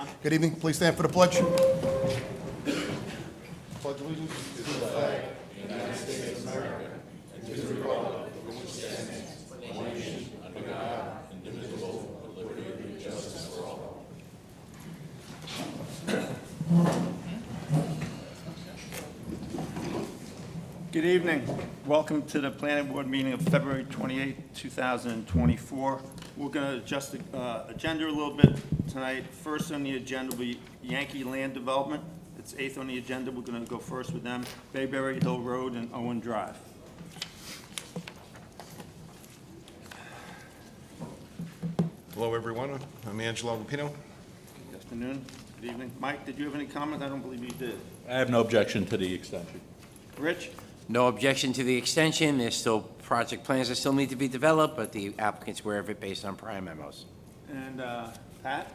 John. Good evening. Please stand for the pledge. Pledge allegiance to the flag. Good evening. Welcome to the planning board meeting of February 28, 2024. We're going to adjust the agenda a little bit tonight. First on the agenda will be Yankee Land Development. It's 8th on the agenda. We're going to go first with them. Bayberry Hill Road and Owen Drive. Hello, everyone. I'm Angelo Lupino. Good afternoon. Good evening. Mike, did you have any comment? I don't believe you did. I have no objection to the extension. Rich? No objection to the extension. There's still project plans that still need to be developed, but the applicant's aware of it based on prior memos. And Pat?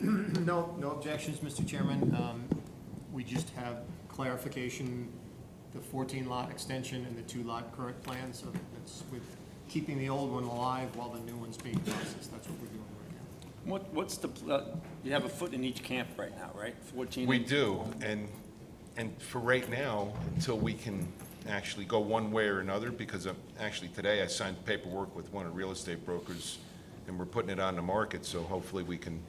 No objections, Mr. Chairman. We just have clarification, the 14-lot extension and the 2-lot current plan, so it's with keeping the old one alive while the new one's being processed. That's what we're doing right now. What's the, you have a foot in each camp right now, right? 14? We do, and for right now, until we can actually go one way or another, because actually today I signed paperwork with one of the real estate brokers, and we're putting it on the market, so hopefully we can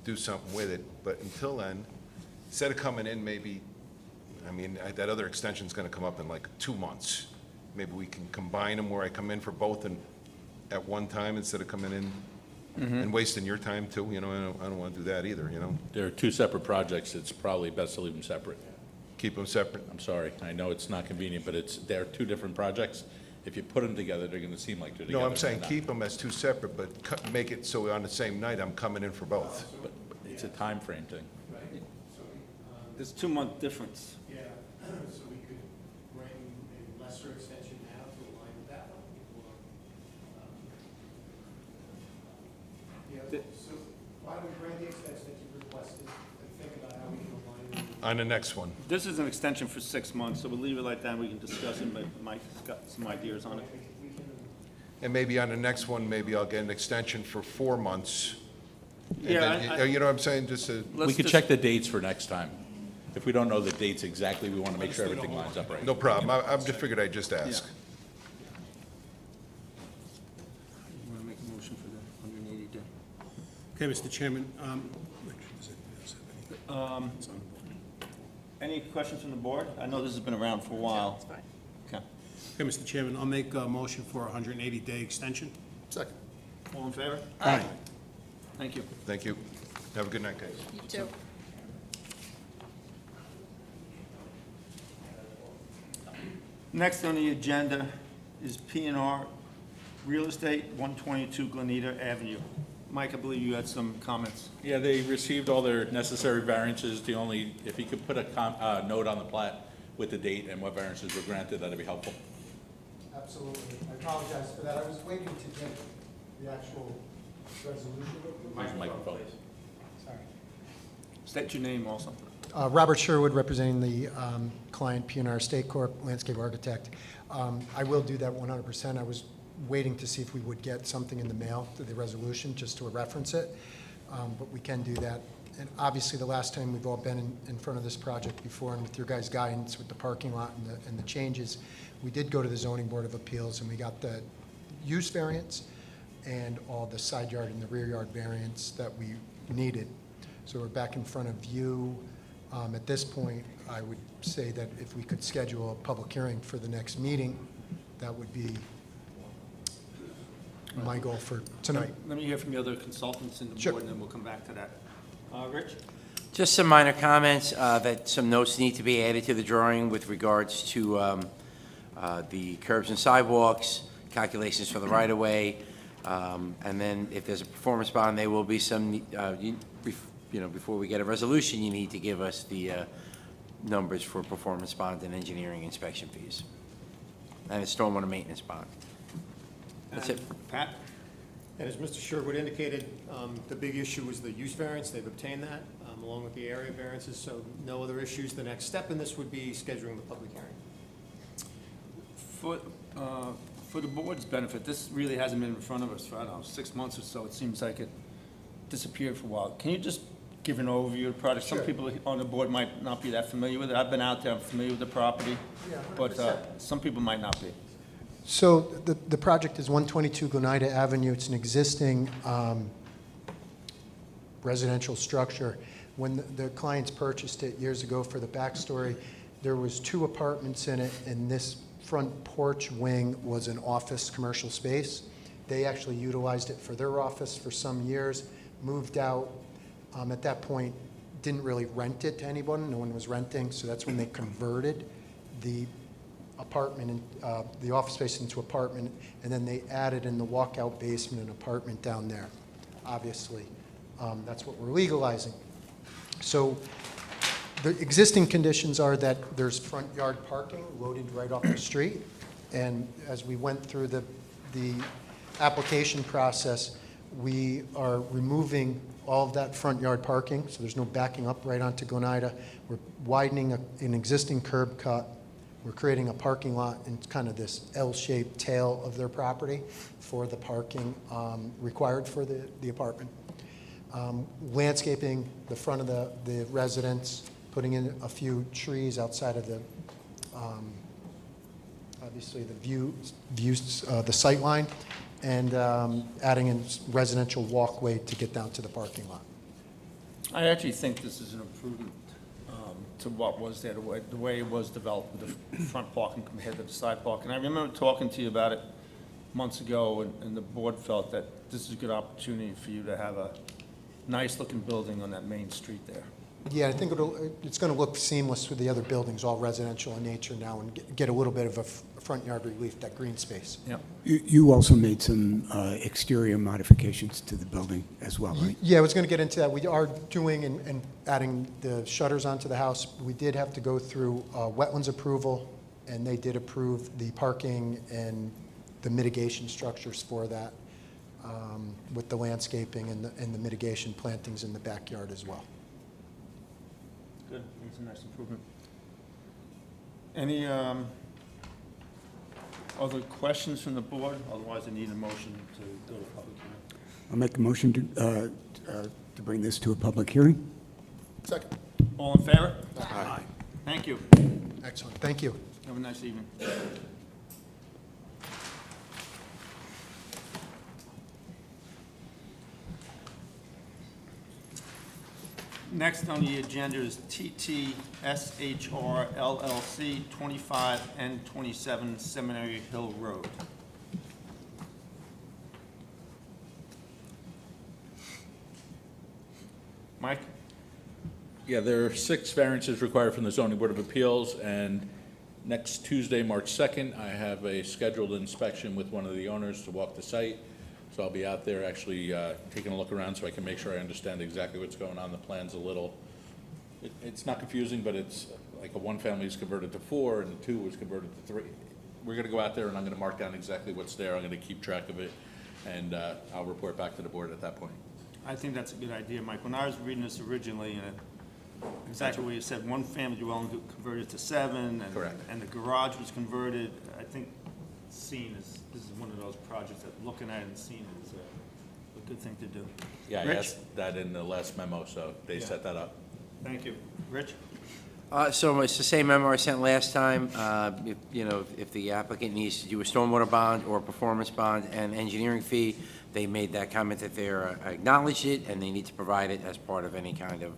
do something with it. But until then, instead of coming in maybe, I mean, that other extension's gonna come up in like 2 months. Maybe we can combine them where I come in for both and at one time instead of coming in and wasting your time too, you know, I don't wanna do that either, you know? There are two separate projects. It's probably best to leave them separate. Keep them separate. I'm sorry. I know it's not convenient, but they're two different projects. If you put them together, they're gonna seem like they're together. No, I'm saying and they're keep them as two separate, but make it so on the same night I'm coming in for both. not. But it's a time frame thing. There's 2-month difference. Yeah, so we could bring a lesser extension now to align with that one, or, so why don't we bring the extension that you requested and think about how we can align with On the next one. This is an extension for 6 months, so we'll leave it like that. We can discuss it, but Mike's got some ideas on it. And maybe on the next one, maybe I'll get an extension for 4 months. And Yeah, then, you know what I'm saying, just to, Let's We could just- check the dates for next time. If we don't know the dates exactly, we want to make sure everything lines up right. no problem, I just figured I'd just ask. You want to make a motion for the 180 day? Okay, Mr. Chairman. Any questions from the board? I know this has been around for a while. Okay. Okay, Mr. Chairman, I'll make a motion for a 180-day extension. Second. All in favor? Aye. Thank you. Thank you. Have a good night, guys. You too. Next on the agenda is P&R Real Estate, 122 Glenita Avenue. Mike, I believe you had some comments. Yeah, they received all their necessary variances. The only, if you could put a note on the plat with the date and what variances were granted, that'd be helpful. Absolutely. I apologize for that. I was waiting to get the actual resolution. Use the microphone. Sorry. State your name also. Robert Sherwood, representing the client P&R State Corp, landscape architect. I will do that 100%. I was waiting to see if we would get something in the mail to the resolution, just to reference it, but we can do that. And obviously, the last time we've all been in front of this project before, and with your guys' guidance with the parking lot and the changes, we did go to the Zoning Board of Appeals, and we got the use variance and all the side yard and the rear yard variance that we needed. So we're back in front of you. At this point, I would say that if we could schedule a public hearing for the next meeting, that would be my goal for tonight. Let me hear from the other consultants in the Sure. board, and then we'll come back to that. Rich? Just some minor comments, that some notes need to be added to the drawing with regards to the curbs and sidewalks, calculations for the right-of-way, and then if there's a performance bond, there will be some, you know, before we get a resolution, you need to give us the numbers for performance bond and engineering inspection fees, and a stormwater maintenance bond. That's it. Pat? And as Mr. Sherwood indicated, the big issue was the use variance. They've obtained that, along with the area variances, so no other issues. The next step in this would be scheduling the public hearing. For the board's benefit, this really hasn't been in front of us for, I don't know, 6 months or so. It seems like it disappeared for a while. Can you just give an overview of the project? Some Sure. people on the board might not be that familiar with it. I've been out there, I'm familiar with the property, Yeah, but 100%. some people might not be. So the project is 122 Goneida Avenue. It's an existing residential structure. When the clients purchased it years ago, for the backstory, there was 2 apartments in it, and this front porch wing was an office commercial space. They actually utilized it for their office for some years, moved out. At that point, didn't really rent it to anyone. No one was renting, so that's when they converted the apartment, the office space into apartment, and then they added in the walkout basement an apartment down there, obviously. That's what we're legalizing. So the existing conditions are that there's front yard parking loaded right off the street, and as we went through the application process, we are removing all of that front yard parking, so there's no backing up right onto Goneida. We're widening an existing curb cut. We're creating a parking lot in kind of this L-shaped tail of their property for the parking required for the apartment. Landscaping the front of the residence, putting in a few trees outside of the, obviously the the sight line, and adding in residential walkway to get down to the parking lot. I actually think this is an improvement to what was there, the way it was developed, with the front parking compared to the side parking. I remember talking to you about it months ago, and the board felt that this is a good opportunity for you to have a nice-looking building on that main street there. Yeah, I think it's going to look seamless with the other buildings, all residential in nature now, and get a little bit of a front yard relief, that green space. Yeah. You also made some exterior modifications to the building as well, right? Yeah, I was going to get into that. We are doing and adding the shutters onto the house. We did have to go through wetlands approval, and they did approve the parking and the mitigation structures for that, with the landscaping and the mitigation plantings in the backyard as well. Good, it's a nice improvement. Any other questions from the board? Otherwise, I need a motion to go to public hearing. I'll make a motion to bring this to a public hearing. Second. All in favor? Aye. Thank you. Excellent, thank you. Have a nice evening. Next on the agenda is TTSHR LLC, 25 and 27 Seminary Hill Road. Mike? Yeah, there are 6 variances required from the zoning board of appeals, and next Tuesday, March 2nd, I have a scheduled inspection with one of the owners to walk the site. So I'll be out there actually taking a look around so I can make sure I understand exactly what's going on. The plan's a little, it's not confusing, but it's like a 1-family is converted to 4 and the 2 was converted to 3. We're gonna go out there and I'm gonna mark down exactly what's there. I'm gonna keep track of it, and I'll report back to the board at that point. I think that's a good idea, Mike. When I was reading this originally, exactly what you said, 1-family dwelling converted to 7, and Correct. and the garage was converted. I think seeing this is one of those projects that looking at it and seeing it is a good thing to do. Yeah, I Rich? asked that in the last memo, so they Yeah. set that up. Thank you. Rich? So it's the same memo I sent last time. If the applicant needs to do a stormwater bond or a performance bond and engineering fee, they made that comment that they're acknowledged it, and they need to provide it as part of any kind of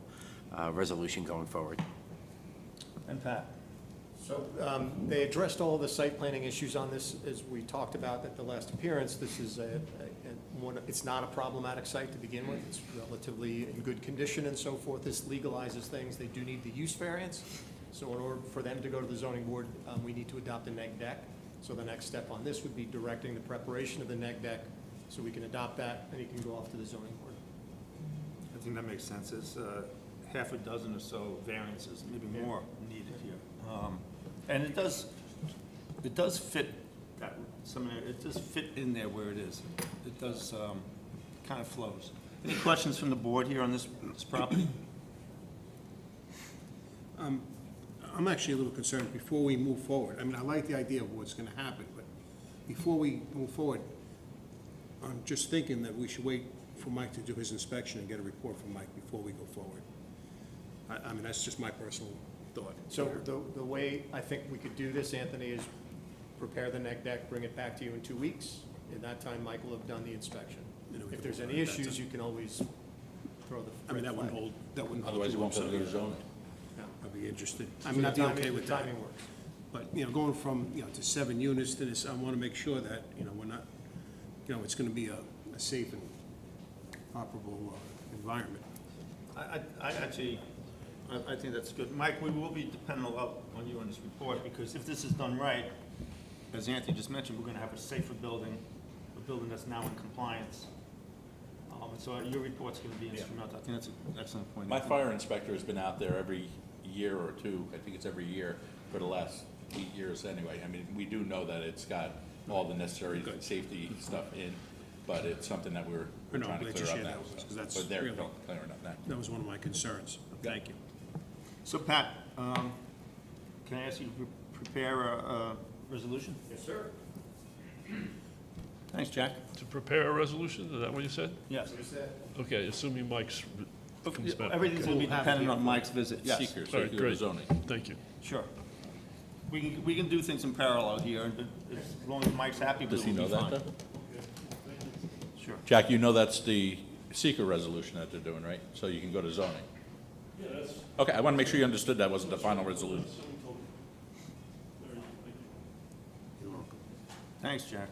resolution going forward. And Pat? So they addressed all the site planning issues on this, as we talked about at the last appearance. This is it's not a problematic site to begin with. It's relatively in good condition and so forth. This legalizes things. They do need the use variance. So in order for them to go to the zoning board, we need to adopt a neg deck. So the next step on this would be directing the preparation of the neg deck, so we can adopt that, and it can go off to the zoning board. I think that makes sense. There's half a dozen or so variances, maybe more needed here. And it does fit that, it does fit in there where it is. It does, kind of flows. Any questions from the board here on this property? I'm actually a little concerned before we move forward. I mean, I like the idea of what's gonna happen, but before we move forward, I'm just thinking that we should wait for Mike to do his inspection and get a report from Mike before we go forward. I mean, that's just my personal thought. So the way I think we could do this, Anthony, is prepare the neg deck, bring it back to you in 2 weeks. In that time, Mike will have done the inspection. You know, we If can there's vote any on it at that issues, time. you can always throw the I mean, red that wouldn't flag. hold, that wouldn't hold. Otherwise, you too won't be able to go to long, so zoning. I'd be interested. I So mean, the I'd be timing- okay with the that. timing works. But, you know, going from, you know, to 7 units to this, I want to make sure that, you know, we're not, you know, it's going to be a safe and operable environment. I actually, I think that's good. Mike, we will be dependent a lot on you on this report, because if this is done right, as Anthony just mentioned, we're gonna have a safer building, a building that's now in compliance. And so your report's gonna be instrumental. I think that's an excellent point. My fire inspector has been out there every year or two, I think it's every year, for the last 8 years anyway. I mean, we do know that it's got all the necessary safety stuff in, but it's something that we're I know, trying to glad clear you up shared now. that with us, 'cause that's But they're really- clearing up now. That was one of my concerns. Thank you. So Pat, can I ask you to prepare a resolution? Yes, sir. Thanks, Jack. To prepare a resolution, is that what you said? Yes. Okay, assuming Mike's comes back. Everything's gonna be dependent on Mike's visit, yes. Seeker, so All you right, can go to great. zoning. Thank you. Sure. We can do things in parallel here, but as long as Mike's happy with Does it, he we'll know be that, fine. though? Sure. Jack, you know that's the seeker resolution that they're doing, right? So you can go to zoning. Yeah, that's. Okay, I want to make sure you understood that wasn't the final resolution. Thanks, Jack.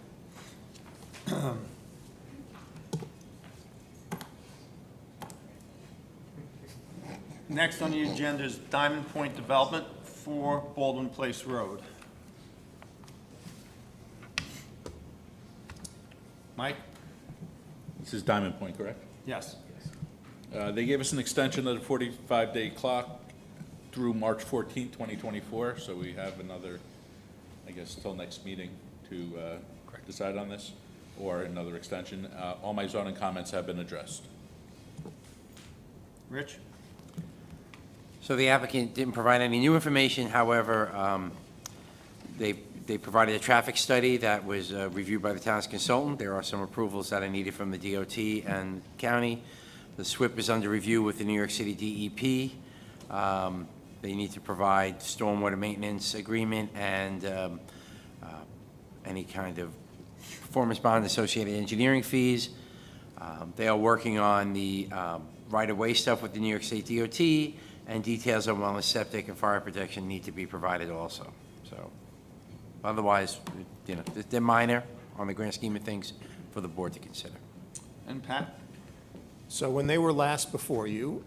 Next on the agenda is Diamond Point Development, 4 Baldwin Place Road. Mike? This is Diamond Point, correct? Yes. They gave us an extension of the 45-day clock through March 14th, 2024, so we have another, I guess, till next meeting to decide on this, or another extension. All my zoning comments have been addressed. Rich? So the applicant didn't provide any new information, however, they provided a traffic study that was reviewed by the town's consultant. There are some approvals that are needed from the DOT and county. The SWIP is under review with the New York City DEP. They need to provide stormwater maintenance agreement and any kind of performance bond associated engineering fees. They are working on the right-of-way stuff with the New York State DOT, and details on wellness, septic, and fire protection need to be provided also. So, otherwise, you know, they're minor on the grand scheme of things for the board to consider. And Pat? So when they were last before you,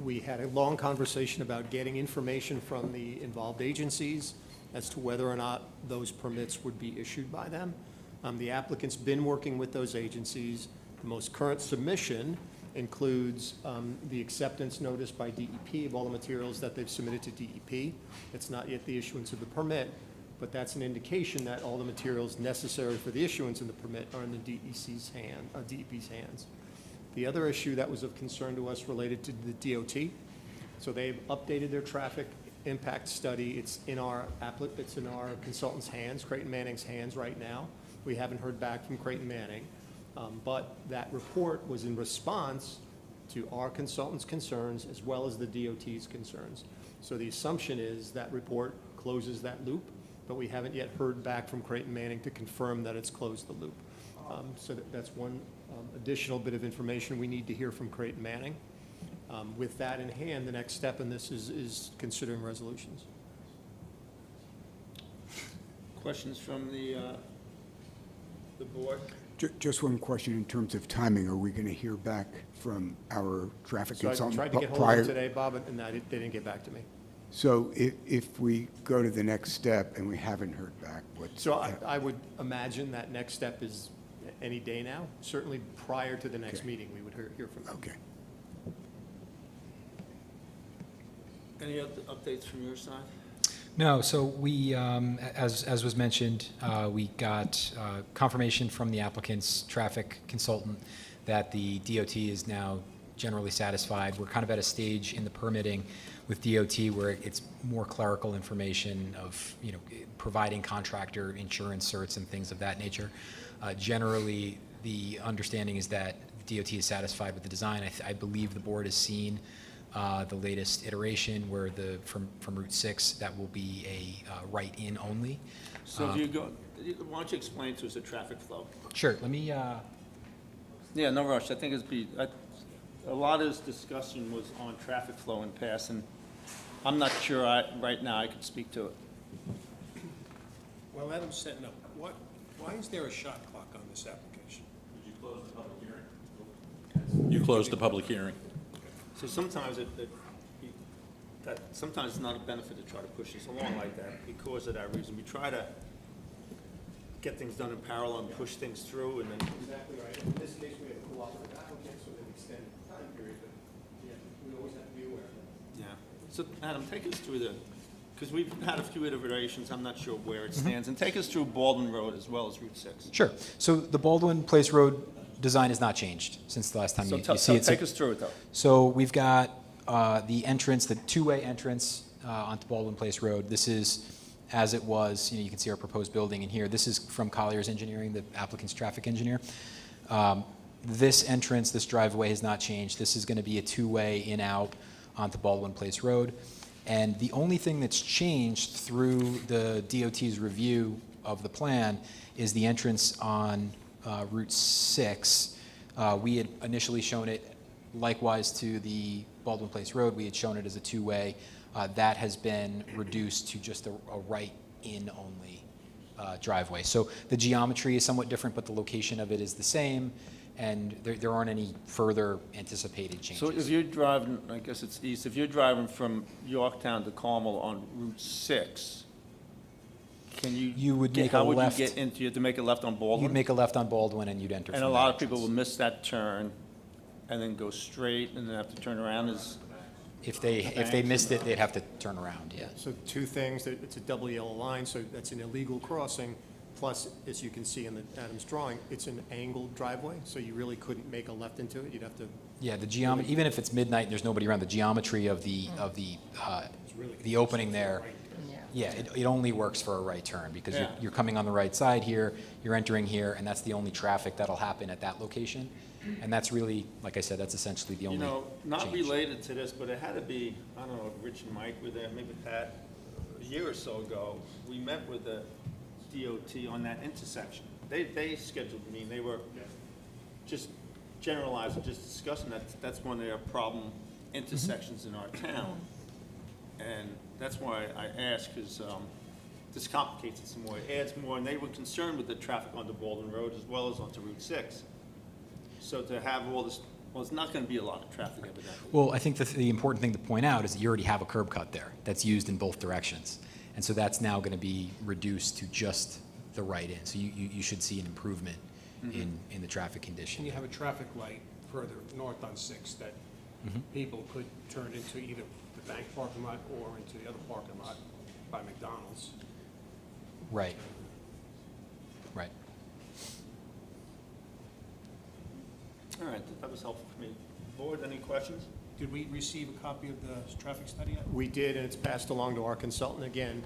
we had a long conversation about getting information from the involved agencies as to whether or not those permits would be issued by them. The applicant's been working with those agencies. The most current submission includes the acceptance notice by DEP of all the materials that they've submitted to DEP. It's not yet the issuance of the permit, but that's an indication that all the materials necessary for the issuance of the permit are in the DEP's hands. The other issue that was of concern to us related to the DOT. So they've updated their traffic impact study. It's in our consultant's hands, Creighton Manning's hands right now. We haven't heard back from Creighton Manning. But that report was in response to our consultant's concerns as well as the DOT's concerns. So the assumption is that report closes that loop, but we haven't yet heard back from Creighton Manning to confirm that it's closed the loop. So that's one additional bit of information we need to hear from Creighton Manning. With that in hand, the next step in this is considering resolutions. Questions from the board? Just one question in terms of timing. Are we going to hear back from our traffic So I consultant? tried to get hold of them today, Bob, and they didn't get back to me. So if we go to the next step and we haven't heard back, what's? So I would imagine that next step is any day now. Certainly prior to the next Okay. meeting, we would hear from them. Okay. Any other updates from your side? No, so we, as was mentioned, we got confirmation from the applicant's traffic consultant that the DOT is now generally satisfied. We're kind of at a stage in the permitting with DOT where it's more clerical information of, you know, providing contractor insurance certs and things of that nature. Generally, the understanding is that DOT is satisfied with the design. I believe the board has seen the latest iteration where from Route 6, that will be a right-in only. So if you go, why don't you explain to us the traffic flow? Sure, let me, Yeah, no rush. I think a lot of this discussion was on traffic flow in past, and I'm not sure right now I could speak to it. While Adam's setting up, why is there a shot clock on this application? You closed the public hearing. So sometimes sometimes it's not a benefit to try to push this along like that because of that reason. We try to get things done in parallel and push things through, and then. Exactly right. In this case, we have a cooperative applicant, so they've extended the time period, but yeah, we always have to be aware of that. Yeah. So Adam, take us through because we've had a few iterations, I'm not sure where it stands, and take us through Baldwin Road as well as Route 6. sure. So the Baldwin Place Road design has not changed since the last time So you see it. take us through it though. So we've got the entrance, the two-way entrance onto Baldwin Place Road. This is as it was, you can see our proposed building in here. This is from Collier's Engineering, the applicant's traffic engineer. This entrance, this driveway has not changed. This is going to be a two-way in-out onto Baldwin Place Road. And the only thing that's changed through the DOT's review of the plan is the entrance on Route 6. We had initially shown it likewise to the Baldwin Place Road. We had shown it as a two-way. That has been reduced to just a right-in only driveway. So the geometry is somewhat different, but the location of it is the same, and there aren't any further anticipated changes. So if you're driving, I guess it's east, if you're driving from Yorktown to Carmel on Route 6, can you? You would make a how would left. you get into, you have to make a left on Baldwin? You'd make a left on Baldwin and you'd enter And from a that lot of people entrance. will miss that turn and then go straight and then have to turn around. If they missed it, they'd have to turn around, yeah. So two things, that it's a double yellow line, so that's an illegal crossing. Plus, as you can see in Adam's drawing, it's an angled driveway, so you really couldn't make a left into it. You'd have to, Yeah, the geometry, even if it's midnight and there's nobody around, the geometry of the opening there, yeah, it only works for a right turn because Yeah. you're coming on the right side here, you're entering here, and that's the only traffic that'll happen at that location. And that's really, like I said, that's essentially the only Not change. related to this, but it had to be, I don't know if Rich and Mike were there, maybe Pat, a year or so ago, we met with the DOT on that intersection. They scheduled a meeting, they were just generalizing, just discussing that's one of their problem intersections in our town. And that's why I asked, because this complicates it some more, it adds more, and they were concerned with the traffic onto Baldwin Road as well as onto Route 6. So to have all this, well, it's not going to be a lot of traffic evidently. Well, I think the important thing to point out is that you already have a curb cut there that's used in both directions. And so that's now going to be reduced to just the right in. So you should see an improvement in the traffic condition. And you have a traffic light further north on 6 that people could turn into either the bank parking lot or into the other parking lot by McDonald's. Right. Right. All right, that was helpful for me. Board, any questions? Did we receive a copy of the traffic study yet? we did, and it's passed along to our consultant. Again,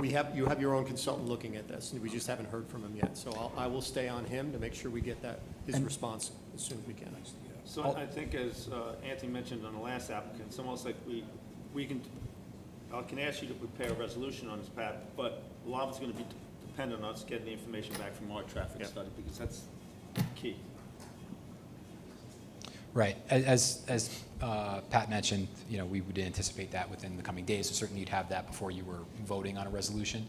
you have your own consultant looking at this, and we just haven't heard from him yet. So I will stay on him to make sure we get his response as soon as we can. So I think as Anthony mentioned on the last applicant, it's almost like we can, I can ask you to prepare a resolution on this, Pat, but a lot of it's going to be dependent on us getting the information back from our traffic study, because that's key. Right. As Pat mentioned, we would anticipate that within the coming days. So certainly you'd have that before you were voting on a resolution.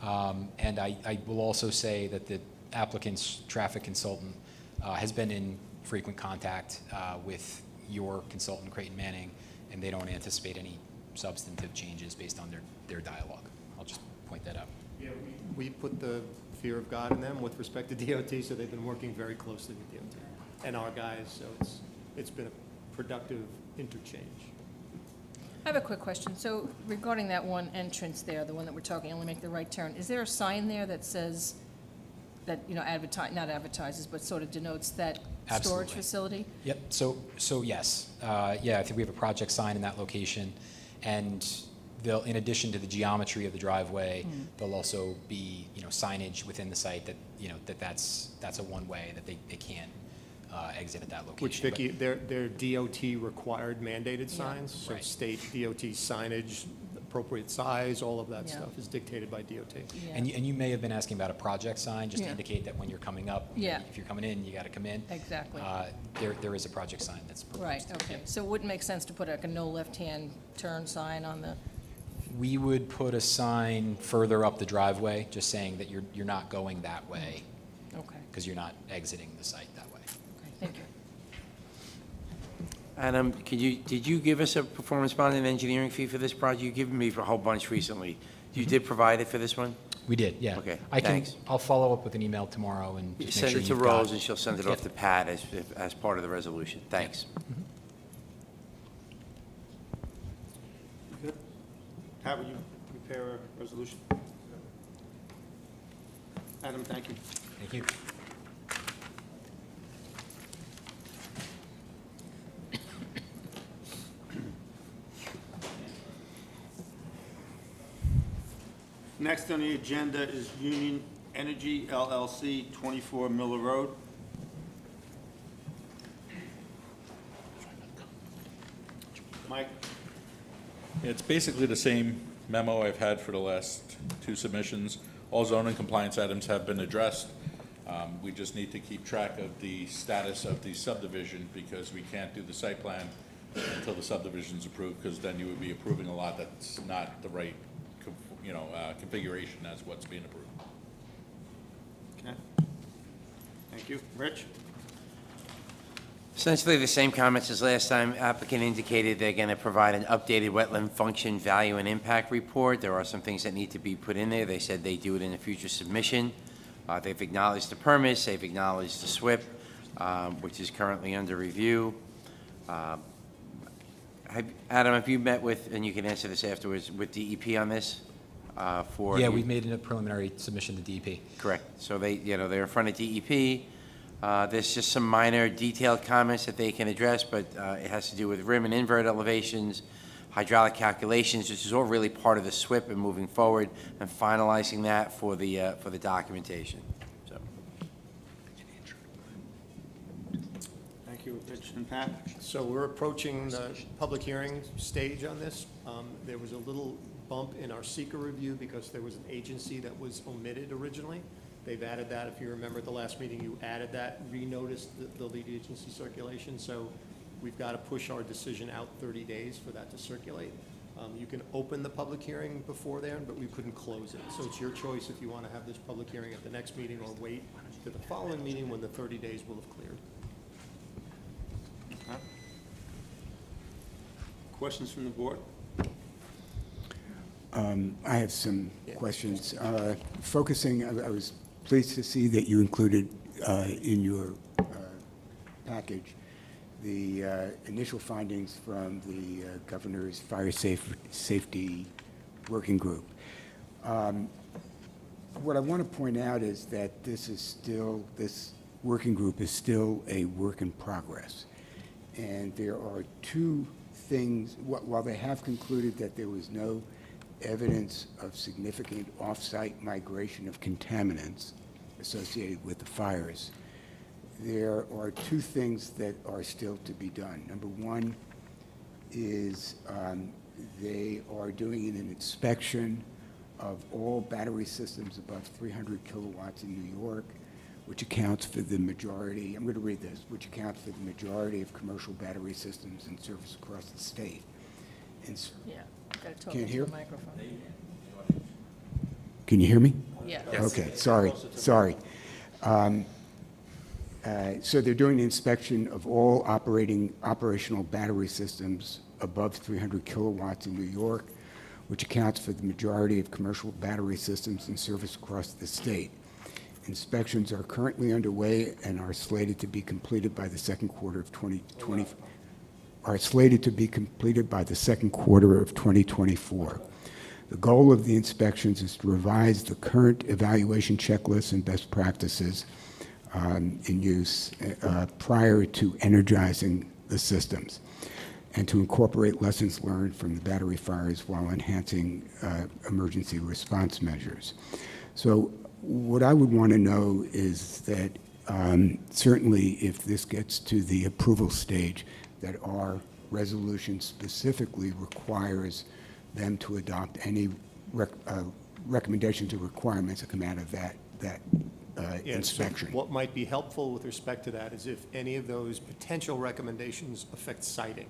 And I will also say that the applicant's traffic consultant has been in frequent contact with your consultant, Creighton Manning, and they don't anticipate any substantive changes based on their dialogue. I'll just point that out. Yeah, we put the fear of God in them with respect to DOT, so they've been working very closely with DOT and our guys, so it's been a productive interchange. I have a quick question. So regarding that one entrance there, the one that we're talking, only make the right turn, is there a sign there that says, that, not advertises, but sort of denotes that storage Absolutely. facility? Yep, so yes. Yeah, I think we have a project sign in that location, and they'll, in addition to the geometry of the driveway, there'll also be, signage within the site that, that's a one-way, that they can't exit at that location. Which, but- Vicki, they're DOT-required mandated signs, so Right. state DOT signage, appropriate size, all of that Yeah. stuff is dictated by DOT. Yeah. And you may have been asking about a project sign, just to Yeah. indicate that when you're coming up, Yeah. if you're coming in, you got to come in. Exactly. There is a project sign that's proposed. Right, okay. So it wouldn't make sense to put like a no left-hand turn sign on the, We would put a sign further up the driveway, just saying that you're not going that way, okay, because you're not exiting the site that way. okay, thank you. Adam, did you give us a performance bond and engineering fee for this project? You've given me for a whole bunch recently. You did provide it for this one? We did, yeah. Okay, I'll follow up with an email tomorrow and just make Send sure it to you've got. Rose, and she'll send it off to Pat as part of the resolution. Thanks. Good. Pat, will you prepare a resolution? Adam, thank you. Thank you. Next on the agenda is Union Energy LLC, 24 Miller Road. Mike? It's basically the same memo I've had for the last two submissions. All zoning compliance items have been addressed. We just need to keep track of the status of the subdivision, because we can't do the site plan until the subdivision's approved, because then you would be approving a lot that's not the right, configuration as what's being approved. Okay. Thank you. Rich? Essentially the same comments as last time. Applicant indicated they're going to provide an updated wetland function value and impact report. There are some things that need to be put in there. They said they do it in a future submission. They've acknowledged the permits, they've acknowledged the SWIP, which is currently under review. Adam, have you met with, and you can answer this afterwards, with DEP on this? Yeah, we've made a preliminary submission to DEP. Correct. So they're in front of DEP. There's just some minor detailed comments that they can address, but it has to do with rim and invert elevations, hydraulic calculations, which is all really part of the SWIP and moving forward and finalizing that for the documentation. So, Thank you, Rich and Pat. So we're approaching the public hearing stage on this. There was a little bump in our seeker review because there was an agency that was omitted originally. They've added that. If you remember at the last meeting, you added that, re-noticed the lead agency circulation. So we've got to push our decision out 30 days for that to circulate. You can open the public hearing before then, but we couldn't close it. So it's your choice if you want to have this public hearing at the next meeting or wait to the following meeting when the 30 days will have cleared. Okay. Questions from the board? I have some questions. Focusing, I was pleased to see that you included in your package the initial findings from the Governor's Fire Safety Working Group. What I want to point out is that this working group is still a work in progress. And there are two things, while they have concluded that there was no evidence of significant off-site migration of contaminants associated with the fires, there are two things that are still to be done. Number one is they are doing an inspection of all battery systems above 300 kilowatts in New York, which accounts for the majority, I'm going to read this, which accounts for the majority of commercial battery systems in service across the state. Yeah, got to talk Can't into hear? the microphone. Can you hear me? Yeah. Okay, sorry. So they're doing an inspection of all operational battery systems above 300 kilowatts in New York, which accounts for the majority of commercial battery systems in service across the state. Inspections are currently underway and are slated to be completed by the second quarter of 2024. The goal of the inspections is to revise the current evaluation checklists and best practices in use prior to energizing the systems, and to incorporate lessons learned from the battery fires while enhancing emergency response measures. So what I would want to know is that certainly if this gets to the approval stage, that our resolution specifically requires them to adopt any recommendations or requirements that come out of that Yeah, so inspection. what might be helpful with respect to that is if any of those potential recommendations affect siting.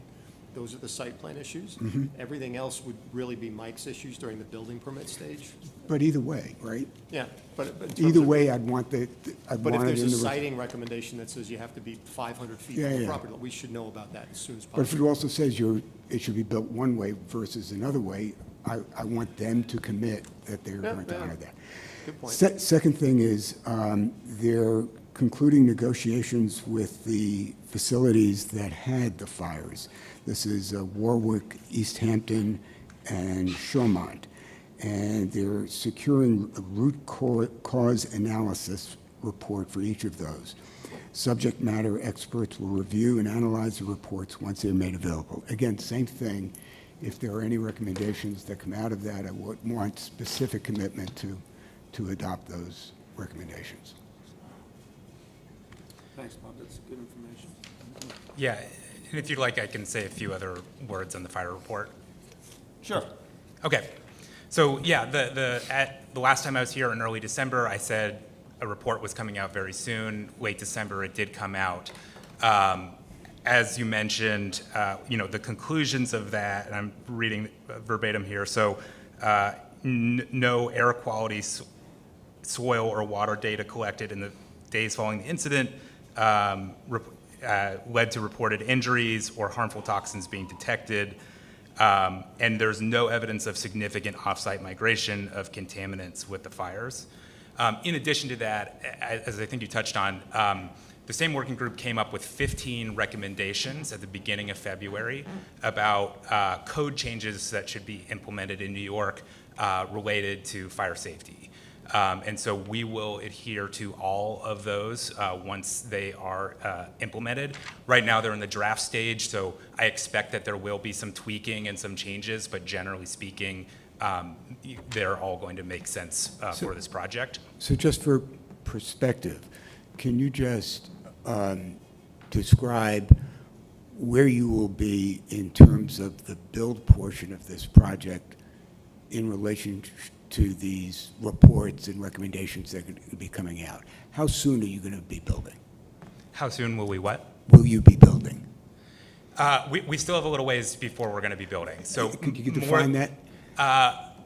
Those are the site plan issues. Mm-hmm. Everything else would really be Mike's issues during the building permit stage. But either way, right? Yeah, but in terms Either of- way, I'd want I'd But if want it there's in a the. siting recommendation that says you have to be 500 feet Yeah, from the yeah. property, we should know about that as soon as But if possible. it also says it should be built one way versus another way, I want them to commit that they're Yeah, going to yeah. honor that. Good point. Second thing is, they're concluding negotiations with the facilities that had the fires. This is Warwick, East Hampton, and Shawmont. And they're securing a root cause analysis report for each of those. Subject matter experts will review and analyze the reports once they're made available. Again, same thing. If there are any recommendations that come out of that, I would want specific commitment to adopt those recommendations. Thanks, Bob, that's good information. Yeah, and if you'd like, I can say a few other words on the fire report. Sure. Okay, so yeah, at the last time I was here in early December, I said a report was coming out very soon. Late December, it did come out. As you mentioned, the conclusions of that, and I'm reading verbatim here, so no air quality, soil or water data collected in the days following the incident led to reported injuries or harmful toxins being detected. And there's no evidence of significant offsite migration of contaminants with the fires. In addition to that, as I think you touched on, the same working group came up with 15 recommendations at the beginning of February about code changes that should be implemented in New York related to fire safety. And so we will adhere to all of those once they are implemented. Right now, they're in the draft stage, so I expect that there will be some tweaking and some changes, but generally speaking, they're all going to make sense for this project. So just for perspective, can you just describe where you will be in terms of the build portion of this project in relation to these reports and recommendations that are going to be coming out? How soon are you going to be building? How soon will we what? Will you be building? We still have a little ways before we're going to be building. So Could you define that?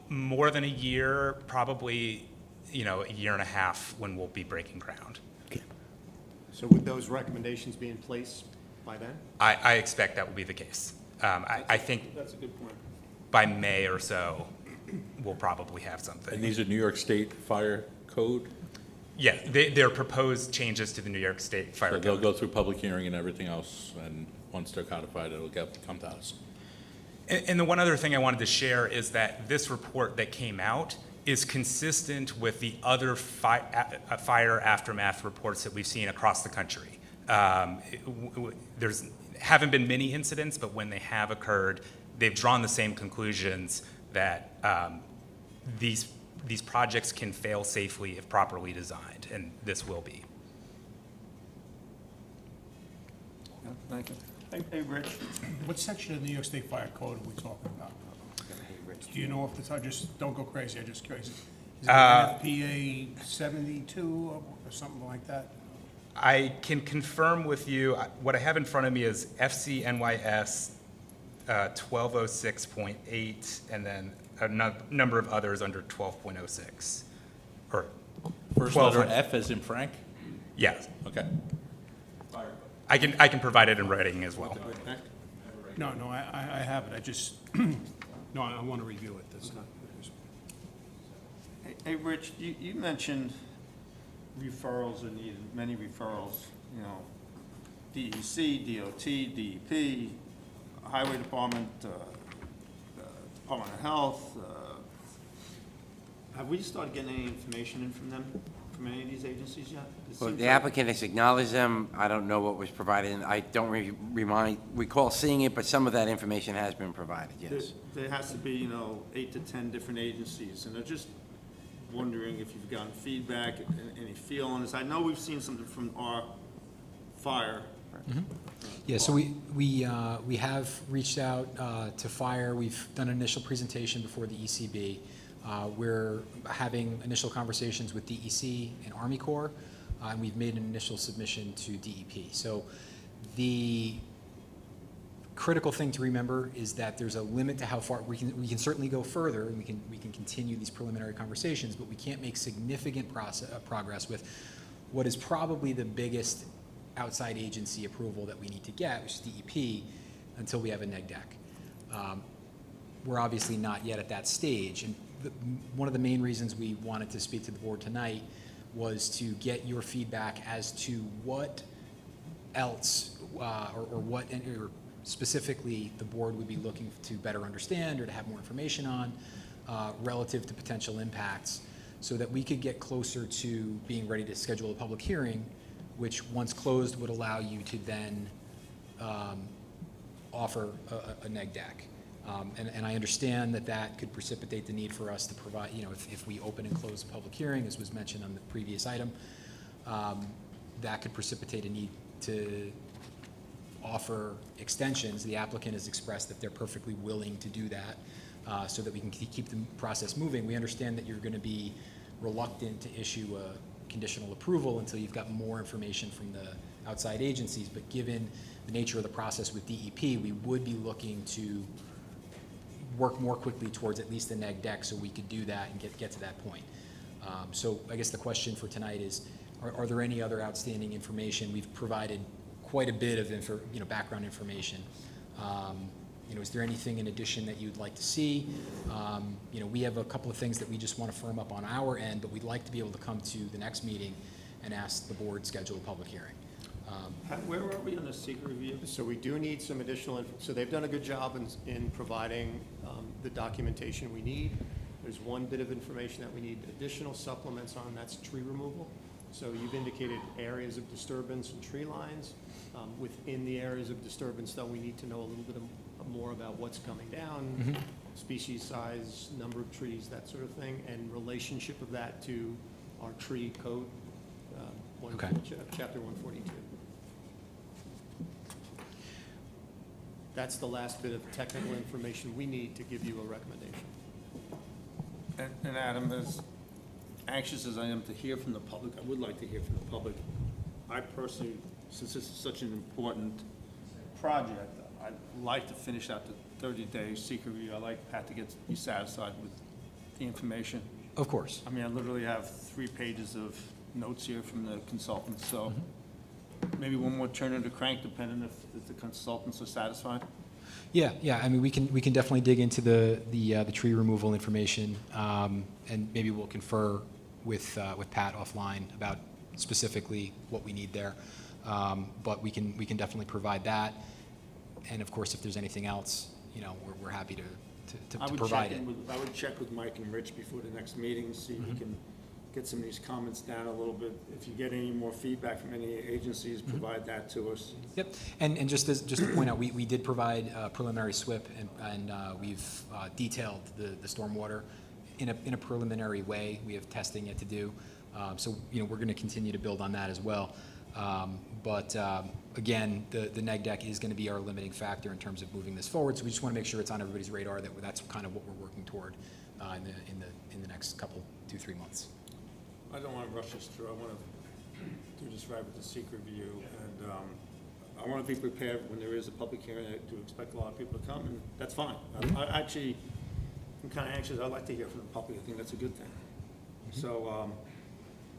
More than a year, probably, a year and a half when we'll be breaking ground. Okay. So would those recommendations be in place by then? I expect that will be the case. I think That's a good point. by May or so, we'll probably have And something. these are New York State Fire Code? Yeah, they're proposed changes to the New York State Fire So they'll Code. go through public hearing and everything else, and once they're codified, it'll come to us. And the one other thing I wanted to share is that this report that came out is consistent with the other fire aftermath reports that we've seen across the country. There's haven't been many incidents, but when they have occurred, they've drawn the same conclusions that these projects can fail safely if properly designed, and this will be. Thank you. Hey, Rich. What section of the New York State Fire Code are we talking about? Do you know if the, just don't go crazy, I'm just curious. Is it NFPA 72 or something like that? I can confirm with you, what I have in front of me is FCNYS 1206.8, and then a number of others under 12.06. Or First letter 1200. F as in Frank? Yeah, Okay. I can provide it in writing as well. No, I have it, I just, no, I want to review it, that's not. Hey, Rich, you mentioned referrals and needed many referrals, DEC, DOT, DEP, Highway Department, Department of Health. Have we started getting any information in from them, from any of these agencies yet? It Well, seems the like- applicant has acknowledged them. I don't know what was provided, and I don't recall seeing it, but some of that information has been provided, yes. There has to be, 8 to 10 different agencies, and they're just wondering if you've gotten feedback, any feel on this. I know we've seen something from our fire. Yeah, so we have reached out to Fire. We've done an initial presentation before the ECB. We're having initial conversations with DEC and Army Corps, and we've made an initial submission to DEP. So the critical thing to remember is that there's a limit to how far we can certainly go further, and we can continue these preliminary conversations, but we can't make significant progress with what is probably the biggest outside agency approval that we need to get, which is DEP, until we have a neg deck. We're obviously not yet at that stage, and one of the main reasons we wanted to speak to the board tonight was to get your feedback as to what else, or what, or specifically the board would be looking to better understand or to have more information on relative to potential impacts, so that we could get closer to being ready to schedule a public hearing, which, once closed, would allow you to then offer a neg deck. And I understand that that could precipitate the need for us to provide, if we open and close a public hearing, as was mentioned on the previous item, that could precipitate a need to offer extensions. The applicant has expressed that they're perfectly willing to do that, so that we can keep the process moving. We understand that you're going to be reluctant to issue a conditional approval until you've got more information from the outside agencies, but given the nature of the process with DEP, we would be looking to work more quickly towards at least the neg deck, so we could do that and get to that point. So I guess the question for tonight is, are there any other outstanding information? We've provided quite a bit of background information. Is there anything in addition that you'd like to see? We have a couple of things that we just want to firm up on our end, but we'd like to be able to come to the next meeting and ask the board to schedule a public hearing. Where are we on the secret review? So we do need some additional, so they've done a good job in providing the documentation we need. There's one bit of information that we need additional supplements on, that's tree removal. So you've indicated areas of disturbance and tree lines. Within the areas of disturbance, though, we need to know a little bit more about what's coming down, species size, number of trees, that sort of thing, and relationship of that to our tree code, Okay. Chapter 142. That's the last bit of technical information we need to give you a recommendation. And Adam, as anxious as I am to hear from the public, I would like to hear from the public. I personally, since this is such an important project, I'd like to finish out the 30-day secret review. I'd like Pat to be satisfied with the information. Of course. I mean, I literally have 3 pages of notes here from the consultants, so maybe one more turn of the crank, depending if the consultants are satisfied. Yeah. I mean, we can definitely dig into the tree removal information, and maybe we'll confer with Pat offline about specifically what we need there. But we can definitely provide that. And of course, if there's anything else, we're happy to provide it. I would check with Mike and Rich before the next meeting, see if we can get some of these comments down a little bit. If you get any more feedback from any agencies, provide that to us. Yep, and just to point out, we did provide a preliminary SWIP, and we've detailed the stormwater in a preliminary way. We have testing yet to do, so we're going to continue to build on that as well. But again, the neg deck is going to be our limiting factor in terms of moving this forward. So we just want to make sure it's on everybody's radar that that's kind of what we're working toward in the next couple 2-3 months. I don't want to rush this through. I want to do this right with the secret review, and I want to be prepared when there is a public hearing. I do expect a lot of people to come, and that's fine. I'm kind of anxious. I'd like to hear from the public. I think that's a good thing. So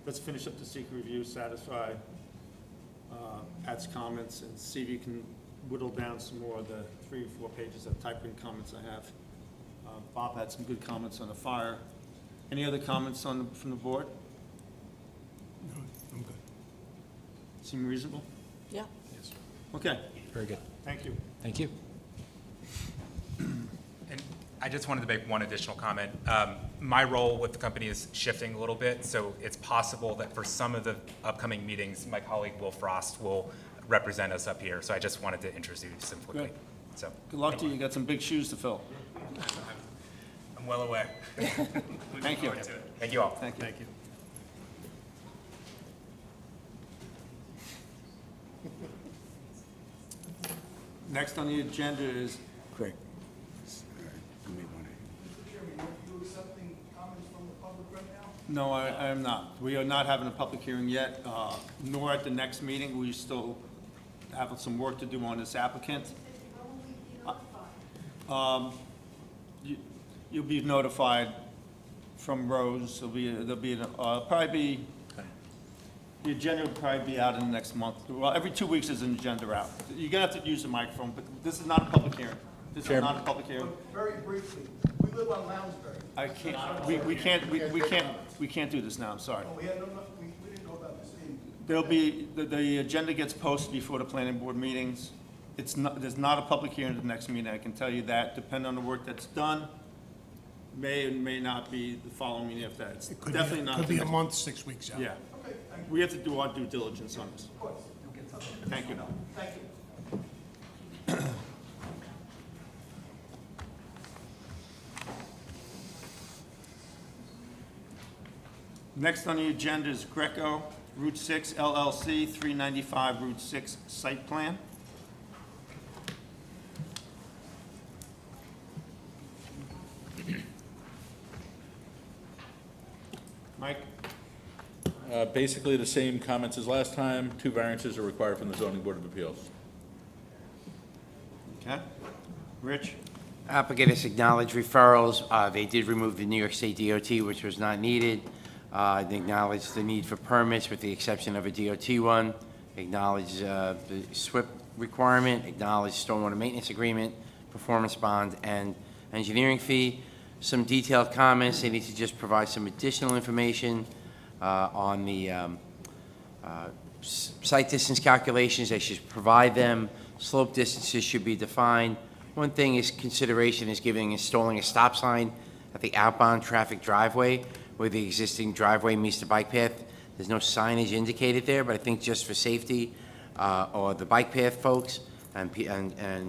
let's finish up the secret review, satisfy Pat's comments, and see if you can whittle down some more of the 3 or 4 pages of typed-in comments I have. Bob had some good comments on the fire. Any other comments from the board? No, I'm good. Seem reasonable? Yeah. Yes. Okay, Very good. thank you. Thank you. And I just wanted to make one additional comment. My role with the company is shifting a little bit, so it's possible that for some of the upcoming meetings, my colleague Will Frost will represent us up here. So I just wanted to introduce him quickly. Good. So Good luck to you. You got some big shoes to fill. I'm well aware. Thank you. Thank you all. Thank you. Thank you. Next on the agenda is, Craig. You may want to. no, I am not. We are not having a public hearing yet, nor at the next meeting. We still have some work to do on this applicant. You'll be notified from Rose. There'll be, probably be, the agenda will probably be out in the next month. Well, every 2 weeks is an agenda out. You're gonna have to use the microphone, but this is not a public hearing. This is not a public hearing. Very briefly, we live on Lounsbury. I can't, we can't do this now, I'm sorry. We didn't know about this meeting. There'll be, the agenda gets posted before the planning board meetings. It's not, there's not a public hearing at the next meeting, I can tell you that, depending on the work that's done. May and may not be the following meeting after that. It's Could be- definitely not. Could the be a next- month, 6 weeks out. Yeah. We have to do our due diligence on this. Thank you. Thank you. Next on the agenda is Greco, Route 6 LLC, 395 Route 6 site plan. Mike? Basically the same comments as last time. 2 variances are required from the zoning board of appeals. Okay. Rich? Applicant has acknowledged referrals. They did remove the New York State DOT, which was not needed. They acknowledged the need for permits with the exception of a DOT one. Acknowledged the SWIP requirement, acknowledged stormwater maintenance agreement, performance bond, and engineering fee. Some detailed comments. They need to just provide some additional information on the site distance calculations. They should provide them. Slope distances should be defined. One thing is consideration is installing a stop sign at the outbound traffic driveway where the existing driveway meets the bike path. There's no signage indicated there, but I think just for safety, or the bike path folks and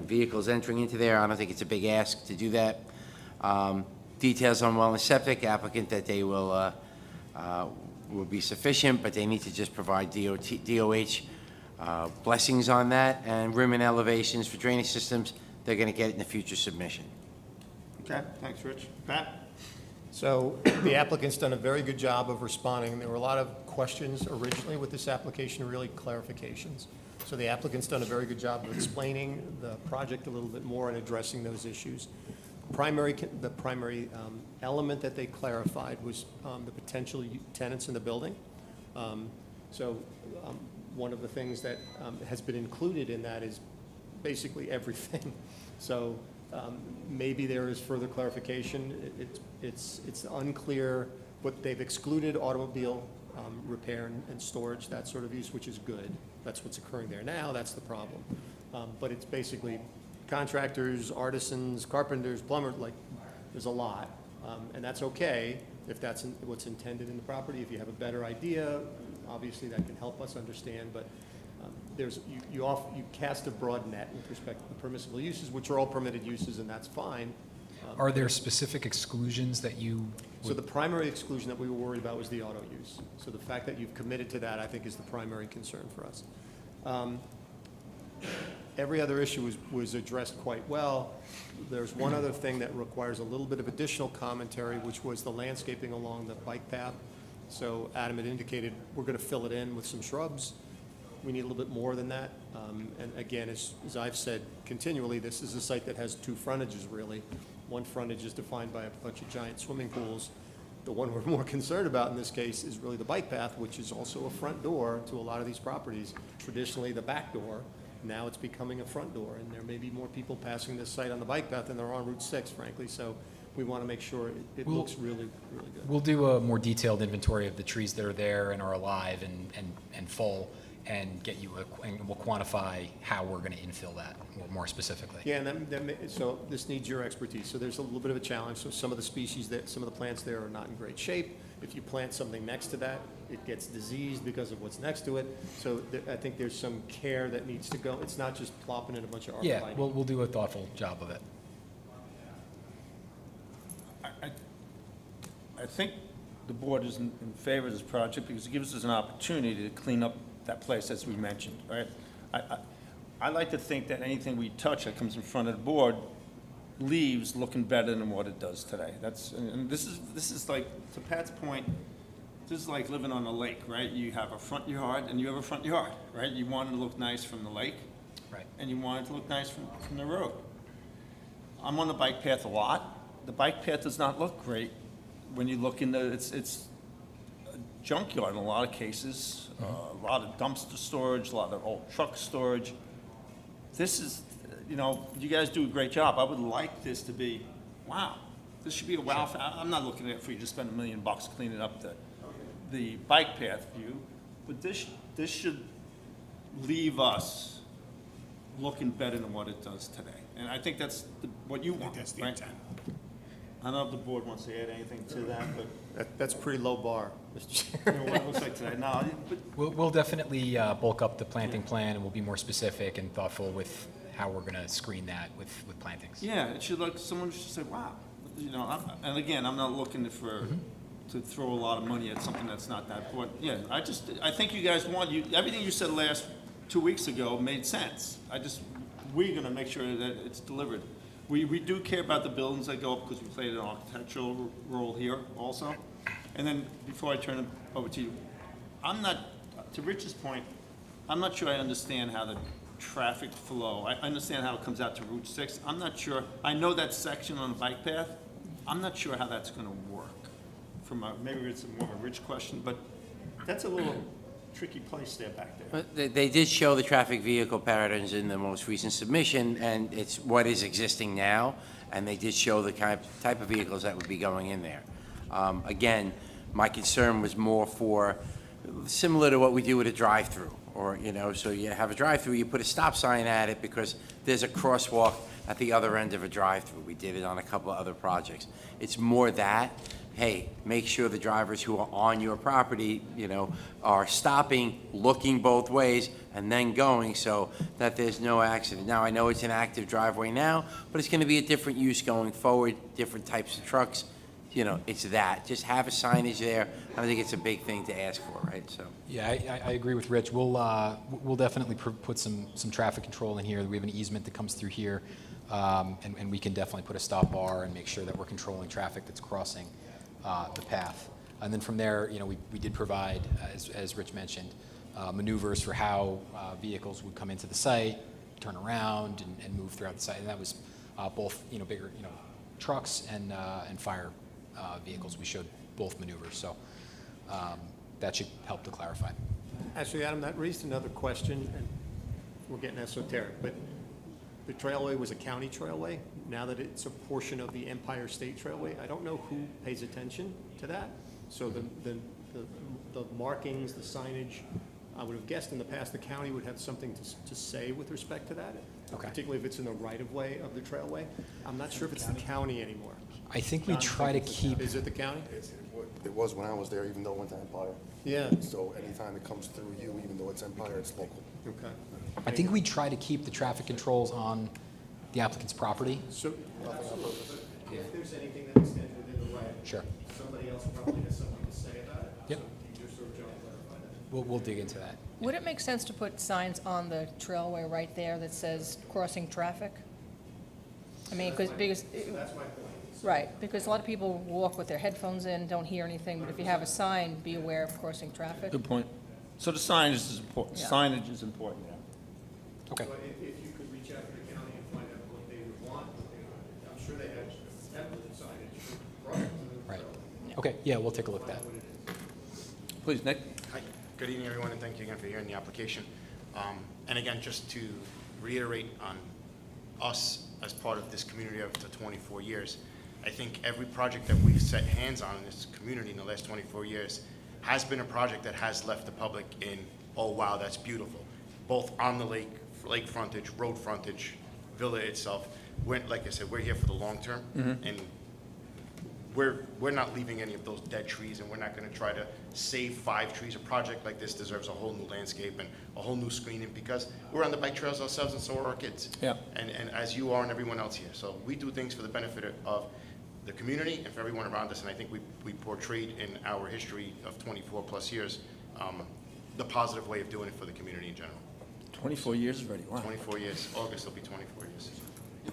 vehicles entering into there, I don't think it's a big ask to do that. Details on well and septic, applicant that they will be sufficient, but they need to just provide DOH blessings on that, and rim and elevations for drainage systems, they're gonna get it in the future submission. Okay, thanks, Rich. Pat? So the applicant's done a very good job of responding. There were a lot of questions originally with this application, really clarifications. So the applicant's done a very good job of explaining the project a little bit more and addressing those issues. The primary element that they clarified was the potential tenants in the building. One of the things that has been included in that is basically everything. So maybe there is further clarification. It's unclear, but they've excluded automobile repair and storage, that sort of use, which is good. That's what's occurring there now, that's the problem. But it's basically contractors, artisans, carpenters, plumbers, like, there's a lot. And that's okay if that's what's intended in the property. If you have a better idea, obviously that can help us understand, but you cast a broad net with respect to the permissible uses, which are all permitted uses, and that's fine. Are there specific exclusions that you So the primary exclusion that we were worried about was the auto use. So the fact that you've committed to that, I think, is the primary concern for us. Every other issue was addressed quite well. There's one other thing that requires a little bit of additional commentary, which was the landscaping along the bike path. So Adam had indicated we're going to fill it in with some shrubs. We need a little bit more than that. And again, as I've said continually, this is a site that has 2 frontages, really. One frontage is defined by a bunch of giant swimming pools. The one we're more concerned about in this case is really the bike path, which is also a front door to a lot of these properties. Traditionally, the back door. Now it's becoming a front door, and there may be more people passing this site on the bike path than there are on Route 6, frankly. So we want to make sure it looks really, really good. We'll do a more detailed inventory of the trees that are there and are alive and full, and get you and we'll quantify how we're going to infill that more specifically. Yeah, and so this needs your expertise. So there's a little bit of a challenge. So some of the species some of the plants there are not in great shape. If you plant something next to that, it gets diseased because of what's next to it. So I think there's some care that needs to go. It's not just plopping in a bunch of arborvitae. Yeah, we'll do a thoughtful job of it. I think the board is in favor of this project because it gives us an opportunity to clean up that place, as we mentioned, right? I like to think that anything we touch that comes in front of the board leaves looking better than what it does today. And this is like, to Pat's point, this is like living on a lake, right? You have a front yard and you have a front yard, right? You want it to look nice from the lake. Right. And you want it to look nice from the road. I'm on the bike path a lot. The bike path does not look great when you look into, it's a junkyard in a lot of cases, a lot of dumpster storage, a lot of old truck storage. This is, you know, you guys do a great job. I would like this to be, wow, this should be a wow. I'm not looking at it for you to spend $1 million cleaning up the bike path view, but this should leave us looking better than what it does today. And I think that's what you want, That's the right? intent. I don't know if the board wants to add anything to that, but That's a pretty low bar, Mr. you Chairman. know what it looks like today. No, but We'll definitely bulk up the planting plan, and we'll be more specific and thoughtful with how we're going to screen that with plantings. yeah, it should look, someone should say, wow. You know, and again, I'm not looking to throw a lot of money at something that's not that important. Yeah, I think you guys everything you said last 2 weeks ago made sense. We're gonna make sure that it's delivered. We do care about the buildings that go up because we played an architectural role here also. And then, before I turn it over to you, to Rich's point, I'm not sure I understand how the traffic flow, I understand how it comes out to Route 6. I'm not sure, I know that section on the bike path, I'm not sure how that's gonna work. Maybe it's more of a Rich question, but that's a little tricky place there back there. But they did show the traffic vehicle patterns in the most recent submission, and it's what is existing now, and they did show the type of vehicles that would be going in there. Again, my concern was more for, similar to what we do with a drive-through, or, you know, so you have a drive-through, you put a stop sign at it because there's a crosswalk at the other end of a drive-through. We did it on a couple of other projects. It's more that, hey, make sure the drivers who are on your property, you know, are stopping, looking both ways, and then going so that there's no accident. Now, I know it's an active driveway now, but it's gonna be a different use going forward, different types of trucks. You know, it's that. Just have a signage there. I think it's a big thing to ask for, right? So. Yeah, I agree with Rich. We'll definitely put some traffic control in here. We have an easement that comes through here, and we can definitely put a stop bar and make sure that we're controlling traffic that's crossing the path. And then from there, you know, we did provide, as Rich mentioned, maneuvers for how vehicles would come into the site, turn around, and move throughout the site. And that was both, you know, bigger, you know, trucks and fire vehicles. We showed both maneuvers, so that should help to clarify. Actually, Adam, that raised another question, and we're getting esoteric, but the trailway was a county trailway. Now that it's a portion of the Empire State Trailway, I don't know who pays attention to that. So the markings, the signage, I would have guessed in the past the county would have something to say with respect to that, Okay. particularly if it's in the right-of-way of the trailway. I'm not sure if it's the county anymore. I think we John, try to it's the keep. county. Is it the county? It was when I was there, even though it went to Empire. Yeah. So anytime it comes through you, even though it's Empire, it's local. Okay. I think we try to keep the traffic controls on the applicant's property. So, if there's anything that extends within the right, Sure. somebody else probably has something to say about it. Yep. So can you just sort of John clarify that? We'll dig into that. Would it make sense to put signs on the trailway right there that says crossing traffic? I mean, because. That's my point. Right, because a lot of people walk with their headphones in, don't hear anything, but if you have a sign, be aware of crossing traffic. Good point. So the signage is important. Yeah. Signage is important, yeah. Okay. But if you could reach out to the county and find out what they would want, I'm sure they have template signage prior to the Right. Okay, yeah, we'll take a look at that. Please, Nick. Hi, good evening, everyone, and thank you again for hearing the application. And again, just to reiterate on us as part of this community of the 24 years, I think every project that we've set hands on in this community in the last 24 years has been a project that has left the public in, oh, wow, that's beautiful, both on the lake frontage, road frontage, villa itself. Like I said, we're here for the long term, and we're not leaving any of those dead trees, and we're not going to try to save 5 trees. A project like this deserves a whole new landscape and a whole new screening because we're on the bike trails ourselves, and so are our kids. Yeah. And as you are and everyone else here. So we do things for the benefit of the community and for everyone around us. And I think we portrayed in our history of 24-plus years the positive way of doing it for the community in general. 24 years already, wow. 24 years. August will be 24 years.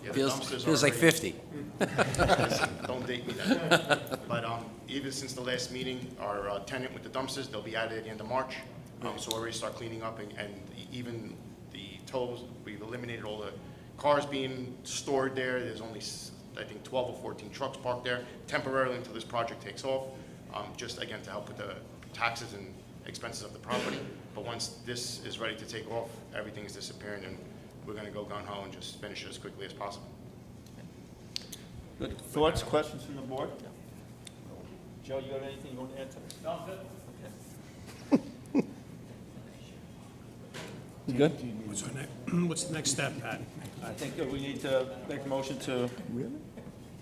Yeah, the dumpsters Feels are like already- 50. Listen, don't date me that. But even since the last meeting, our tenant with the dumpsters, they'll be added at the end of March. So we'll already start cleaning up, and even the tolls, we've eliminated all the cars being stored there. There's only, I think, 12 or 14 trucks parked there temporarily until this project takes off, just again to help with the taxes and expenses of the property. But once this is ready to take off, everything's disappearing, and we're going to go gun-ho and just finish it as quickly as possible. Good. Thoughts, questions from the board? Joe, you got anything you want to add to this? No, I'm good. Okay. You good? What's the next step, Pat? I think that we need to make a motion to.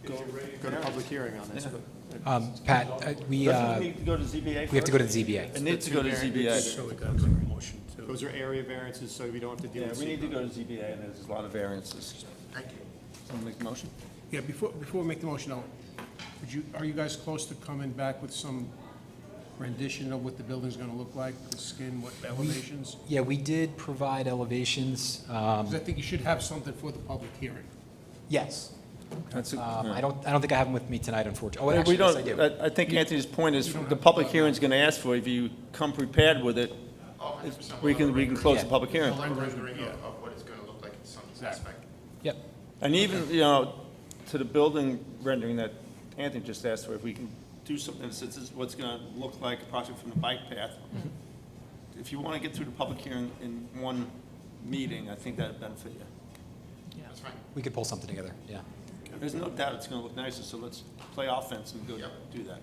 Go to public hearing on this, but Pat, we Doesn't it need to go to ZBA first? have to go to the ZBA. It needs to go to ZBA. So we got to make a motion to. those are area variances, so we don't have to deal Yeah, with. we need to go to ZBA, and there's a lot of variances. Thank you. Someone make a motion? Yeah, before we make the motion, are you guys close to coming back with some rendition of what the building's gonna look like, the skin, what elevations? Yeah, we did provide elevations. 'Cause I think you should have something for the public hearing. Yes. That's I don't think I have them with me tonight, unfortunately. Oh, We actually, yes, I don't, do. I think Anthony's point is, the public hearing's gonna ask for, if you come prepared with it, we can close the public hearing. Rendering of what it's going to look like in some aspect. Yep. And even, you know, to the building rendering that Anthony just asked for, if we can do something that says this is what's gonna look like approximately from the bike path. If you wanna get through the public hearing in one meeting, I think that'd benefit you. That's fine. We could pull something together, yeah. There's no doubt it's gonna look nicer, so let's play offense and go do that.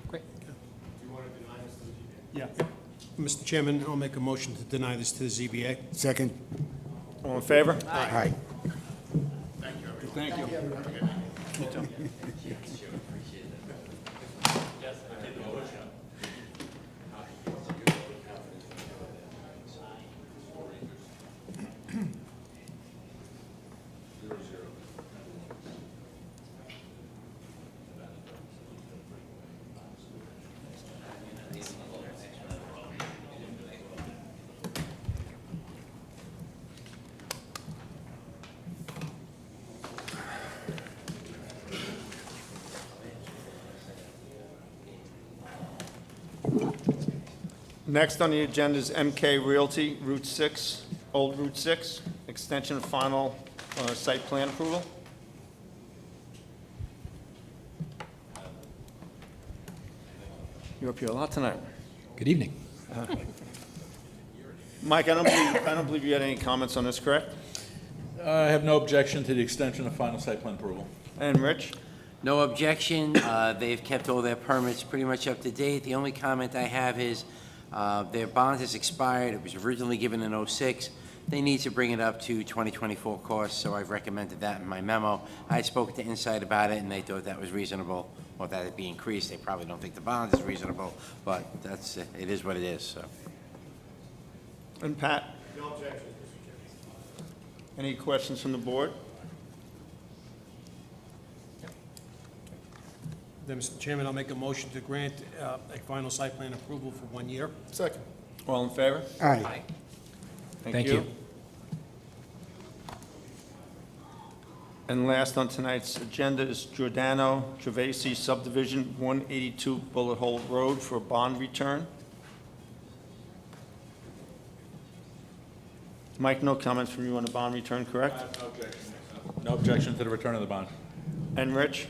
Great. Yeah. Mr. Chairman, I'll make a motion to deny this to the ZBA. Second? All in favor? Aye. Thank you. Next on the agenda is MK Realty, Route 6, Old Route 6, extension of final site plan approval. You're up here a lot tonight. Good evening. Mike, I don't believe you had any comments on this, correct? I have no objection to the extension of final site plan approval. And Rich? No objection. They've kept all their permits pretty much up to date. The only comment I have is their bond has expired. It was originally given in '06. They need to bring it up to 2024 costs, so I've recommended that in my memo. I spoke to Insight about it, and they thought that was reasonable, or that it be increased. They probably don't think the bond is reasonable, but that's, it is what it is, so. And Pat? No objections, Mr. Chairman. Any questions from the board? Then, Mr. Chairman, I'll make a motion to grant a final site plan approval for 1 year. Second. All in favor? Aye. Thank you. And last on tonight's agenda is Giordano Travasi subdivision, 182 Bullet Hole Road for a bond return. Mike, no comments from you on the bond return, correct? No objection to the return of the bond. And Rich?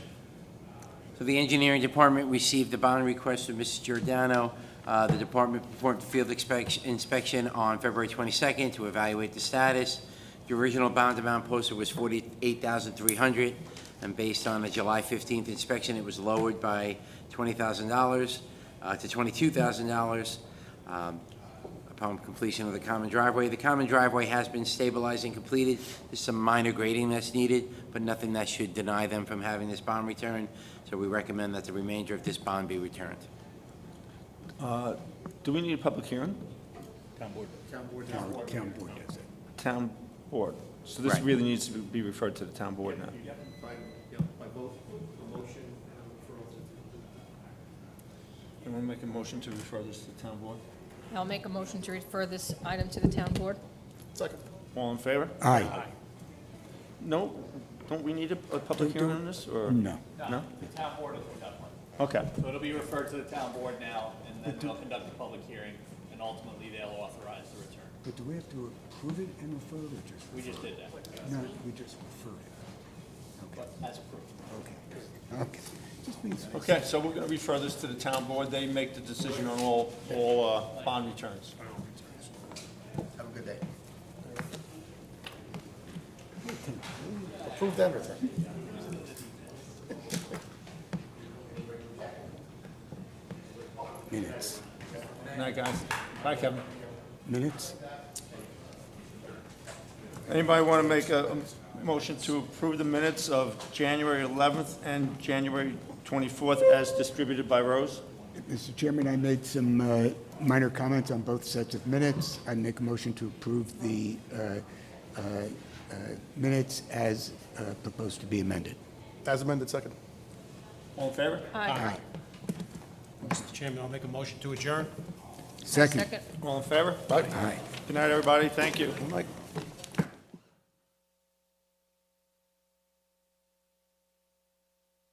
So the engineering department received the bond request from Mrs. Giordano. The department performed a field inspection on February 22nd to evaluate the status. The original bond amount posted was $48,300, and based on a July 15th inspection, it was lowered by $20,000 to $22,000 upon completion of the common driveway. The common driveway has been stabilized and completed. There's some minor grading that's needed, but nothing that should deny them from having this bond returned. So we recommend that the remainder of this bond be returned. Do we need a public hearing? Town board does it. Town board. So this Right. really needs to be referred to the town board now. By both a motion and a referral to. You want to make a motion to refer this to town board? I'll make a motion to refer this item to the town board. Second. All in favor? Aye. No, don't we need a public hearing on this, or? No. No? The town board will conduct one. Okay. So it'll be referred to the town board now, and then they'll conduct a public hearing, and ultimately they'll authorize the return. But do we have to approve it and refer it, or just? We just did that. No, we just referred it. Okay, As approved. okay, okay. Just means. Okay, so we're going to refer this to the town board. They make the decision on all bond returns. Have a good day. Approved and returned. Minutes. Good night, guys. Bye, Kevin. Minutes? Anybody want to make a motion to approve the minutes of January 11th and January 24th as distributed by Rose? Mr. Chairman, I made some minor comments on both sets of minutes. I make a motion to approve the minutes as proposed to be amended. As amended, second. All in favor? Aye. Mr. Chairman, I'll make a motion to adjourn. Second. Second. All in favor? Aye. Good night, everybody. Thank you. Good night.